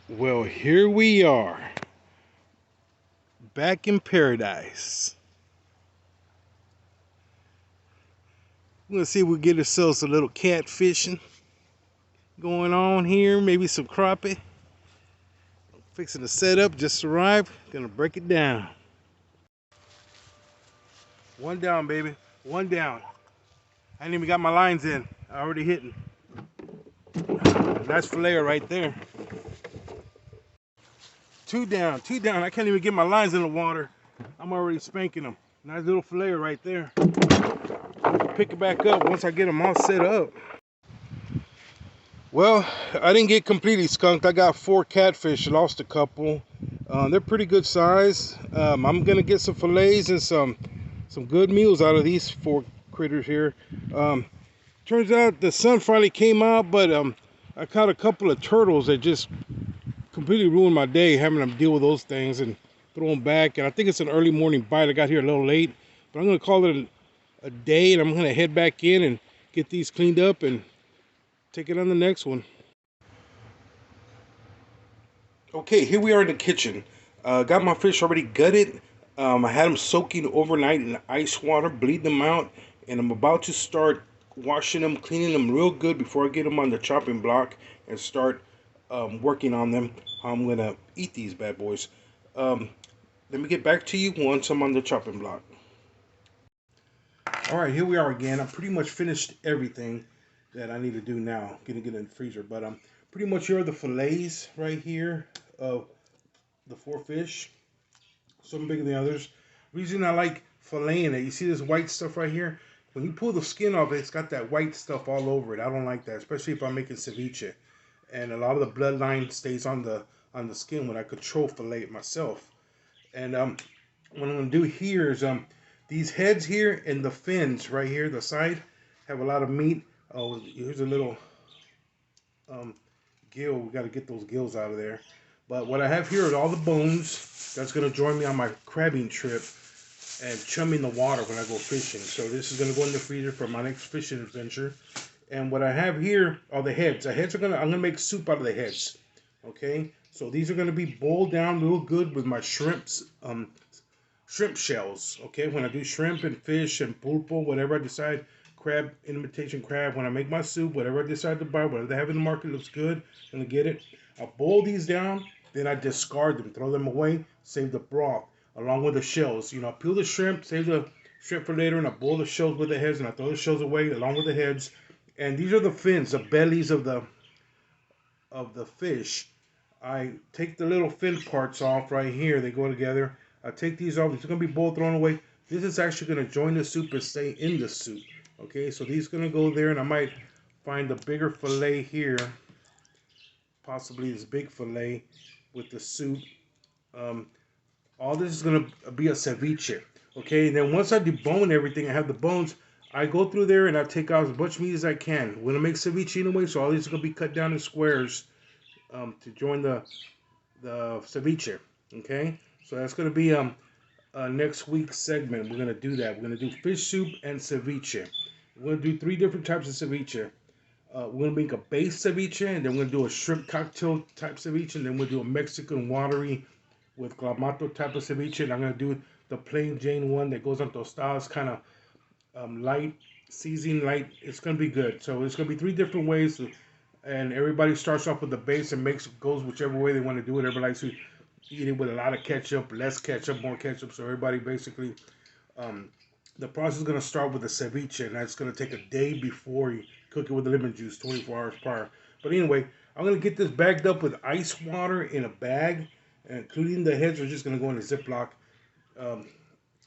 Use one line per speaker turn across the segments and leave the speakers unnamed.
Well, here we are, back in paradise. We're gonna see if we get ourselves a little catfishing going on here, maybe some crappie. Fixing the setup, just arrived. Gonna break it down. One down, baby. One down. I ain't even got my lines in. I already hitting. That's fillet right there. Two down, two down. I can't even get my lines in the water. I'm already spanking them. Nice little fillet right there. Pick it back up once I get them all set up. Well, I didn't get completely skunked. I got 4 catfish, lost a couple. They're pretty good size. I'm gonna get some fillets and some good meals out of these 4 critters here. Turns out the sun finally came out, but I caught a couple of turtles that just completely ruined my day, having to deal with those things and throw them back. And I think it's an early morning bite. I got here a little late, but I'm gonna call it a day, and I'm gonna head back in and get these cleaned up and take it on the next one. Okay, here we are in the kitchen. Got my fish already gutted. I had them soaking overnight in ice water, bleed them out, and I'm about to start washing them, cleaning them real good before I get them on the chopping block and start working on them. I'm gonna eat these bad boys. Um, Let me get back to you once I'm on the chopping block. All right, here we are again. I pretty much finished everything that I need to do now. Gonna get in the freezer, but pretty much here are the fillets right here of the 4 fish. Some bigger than others. Reason I like filleting it, you see this white stuff right here? When you pull the skin off it, it's got that white stuff all over it. I don't like that, especially if I'm making ceviche. And a lot of the bloodline stays on the skin when I control fillet it myself. And what I'm gonna do here is these heads here and the fins right here, the side, have a lot of meat. Oh, here's a little gill. We got to get those gills out of there. But what I have here is all the bones. That's going to join me on my crabbing trip and chum in the water when I go fishing. So this is going to go in the freezer for my next fishing adventure. And what I have here are the heads. The heads are I'm gonna make soup out of the heads. Okay, so these are gonna be boiled down real good with my shrimps, shrimp shells. Okay, when I do shrimp and fish and pulpo, whatever I decide, crab, imitation crab, when I make my soup, whatever I decide to buy, whatever they have in the market looks good, I'm gonna get it. I boil these down, then I discard them, throw them away, save the broth along with the shells. You know, I peel the shrimp, save the shrimp for later, and I boil the shells with the heads, and I throw the shells away along with the heads. And these are the fins, the bellies of the fish. I take the little fin parts off right here. They go together. I take these off. These are gonna be both thrown away. This is actually gonna join the soup and stay in the soup. Okay, so these are gonna go there, and I might find the bigger fillet here, possibly this big fillet with the soup. All this is gonna be a ceviche. Okay, and then once I debone everything, I have the bones. I go through there and I take out as much meat as I can. We're gonna make ceviche anyway, so all these are gonna be cut down in squares to join the ceviche. Okay, so that's gonna be next week's segment. We're gonna do that. We're gonna do fish soup and ceviche. We're gonna do 3 different types of ceviche. We're gonna make a base ceviche, and then we're gonna do a shrimp cocktail type ceviche, and then we'll do a Mexican watery with clamato type of ceviche. And I'm gonna do the plain Jane one that goes on tostadas, kind of light seasoning, light. It's gonna be good. So it's gonna be 3 different ways, and everybody starts off with the base and goes whichever way they want to do it. Everybody likes to eat it with a lot of ketchup, less ketchup, more ketchup. So everybody basically, the process is gonna start with the ceviche, and that's gonna take a day before you cook it with the lemon juice, 24 hours prior. But anyway, I'm gonna get this bagged up with ice water in a bag, including the heads are just gonna go in a Ziploc.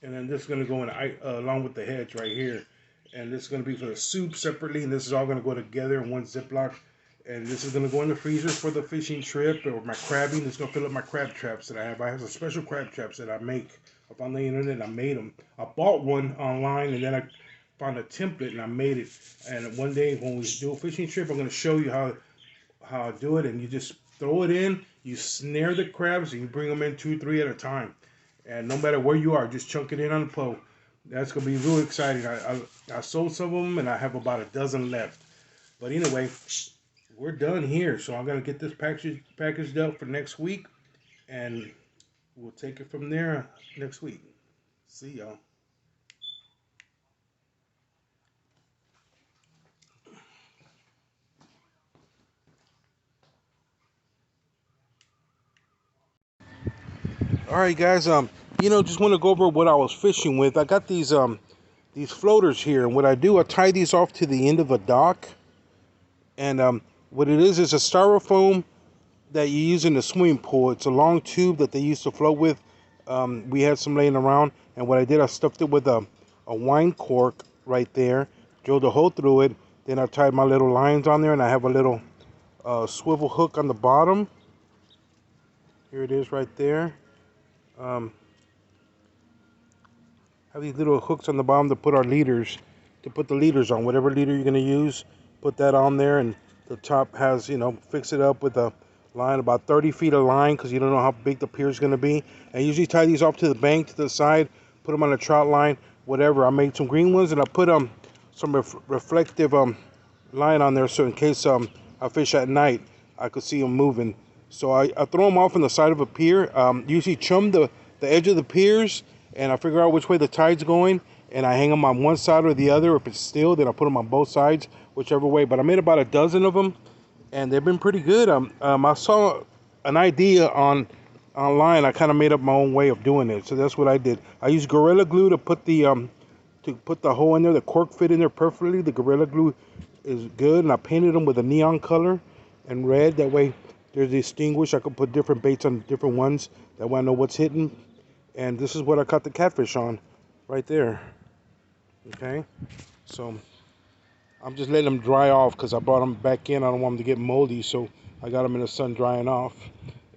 And then this is going to go in along with the heads right here. And this is going to be for the soup separately. And this is all going to go together in one Ziploc. And this is going to go in the freezer for the fishing trip or my crabbing. It's going to fill up my crab traps that I have. I have some special crab traps that I make up on the internet. I made them. I bought one online, and then I found a template and I made it. And one day when we do a fishing trip, I'm going to show you how I do it. And you just throw it in. You snare the crabs and you bring them in 2, 3 at a time. And no matter where you are, just chunk it in on the pole. That's going to be really exciting. I sold some of them, and I have about a dozen left. But anyway, we're done here. So I'm gonna get this packaged up for next week, and we'll take it from there next week. See y'all. All right, guys. Just want to go over what I was fishing with. I got these floaters here, and what I do, I tie these off to the end of a dock, and what it is a styrofoam that you use in the swimming pool. It's a long tube that they used to float with. We had some laying around, and what I did, I stuffed it with a wine cork right there, drilled a hole through it. Then I tied my little lines on there, and I have a little swivel hook on the bottom. Here it is right there. Have these little hooks on the bottom to put the leaders on, whatever leader you're going to use. Put that on there, and the top has, fix it up with a line, about 30 feet of line, because you don't know how big the pier is going to be. And usually tie these off to the bank, to the side, put them on a trout line, whatever. I made some green ones, and I put some reflective line on there, so in case I fish at night, I could see them moving. So I throw them off on the side of a pier. Usually chum the edge of the piers, and I figure out which way the tide's going, and I hang them on one side or the other. If it's still, then I put them on both sides, whichever way. But I made about a dozen of them, and they've been pretty good. I saw an idea online. I kind of made up my own way of doing it, so that's what I did. I used Gorilla Glue to put the hole in there. The cork fit in there perfectly. The Gorilla Glue is good, and I painted them with a neon color and red. That way they're distinguished. I could put different baits on different ones. That way I know what's hitting. And this is what I caught the catfish on, right there. Okay, so I'm just letting them dry off because I brought them back in. I don't want them to get moldy, so I got them in the sun drying off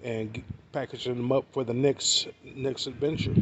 and packaging them up for the next adventure.